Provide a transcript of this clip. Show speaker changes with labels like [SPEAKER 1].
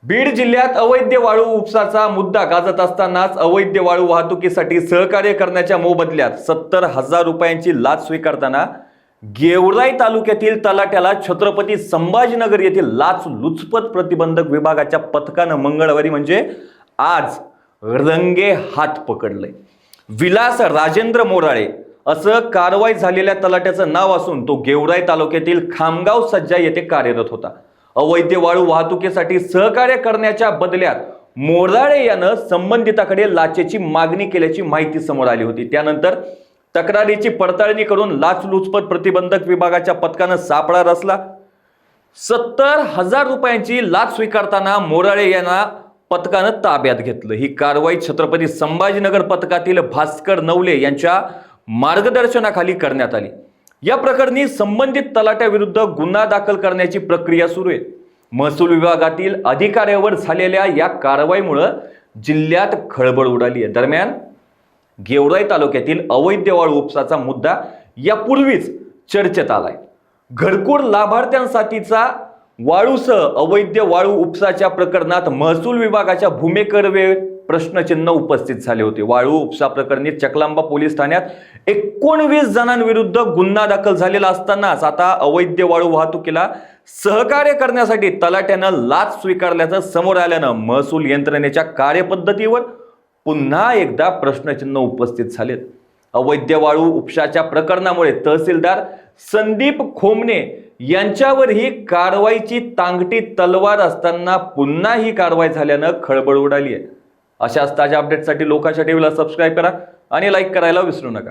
[SPEAKER 1] बीड जिल्ह्यात अवैध वाळू उपसाचा मुद्दा गाजत असतानाच अवैध वाळू वाहतुकीसाठी सहकार्य करण्याच्या मोबदल्यात 70,000 रुपयांची लाच स्वीकारताना गेवराई तालुक्यातील तलाट्याला छत्रपती संभाजीनगर येथील लाचलुचपत प्रतिबंधक विभागाच्या पथकानं मंगळवारी म्हणजे आज रंगे हात पकडले। विलास राजेंद्र मोराळे असं कारवाई झालेल्या तलाट्याचं नाव असून तो गेवराई तालुक्यातील खामगाव सज्जा येथे कार्यरत होता। अवैध वाळू वाहतुकीसाठी सहकार्य करण्याच्या बदल्यात मोराळे यानं संबंधिताकडे लाचेची मागणी केल्याची माहिती समोर आली होती। त्यानंतर तक्रारीची पडताळणी करून लाचलुचपत प्रतिबंधक विभागाच्या पथकानं सापळा रचला। 70,000 रुपयांची लाच स्वीकारताना मोराळे यांना पथकानं ताब्यात घेतलं। ही कारवाई छत्रपती संभाजीनगर पथकातील भास्कर नवले यांच्या मार्गदर्शनाखाली करण्यात आली। या प्रकरणी संबंधित तलाट्याविरुद्ध गुन्हा दाखल करण्याची प्रक्रिया सुरू आहे। महसूल विभागातील अधिकाऱ्यावर झालेल्या या कारवाईमुळे जिल्ह्यात खळबळ उडाली आहे। दरम्यान गेवराई तालुक्यातील अवैध वाळू उपसाचा मुद्दा यापूर्वीच चर्चेत आलाय। घरकुल लाभार्थ्यांसाठीचा वाळूसह अवैध वाळू उपसाच्या प्रकरणात महसूल विभागाच्या भूमिकेवर प्रश्नचिन्ह उपस्थित झाले होते। वाळू उपसा प्रकरणी चकलांबा पोलीस ठाण्यात 19 जणांविरुद्ध गुन्हा दाखल झालेला असतानाच आता अवैध वाळू वाहतुकीला सहकार्य करण्यासाठी तलाट्यानं लाच स्वीकारल्याचं समोर आल्यानं महसूल यंत्रणेच्या कार्यपद्धतीवर पुन्हा एकदा प्रश्नचिन्ह उपस्थित झालेत। अवैध वाळू उपसाच्या प्रकरणामुळे तहसीलदार संदीप खोमणे यांच्यावर ही कारवाईची तांगटी तलवार असताना पुन्हा ही कारवाई झाल्यानं खळबळ उडाली आहे। अशाच ताज्या अपडेटसाठी लोकांच्या टीव्हीला सबस्क्राईब करा आणि लाईक करायला विसरू नका।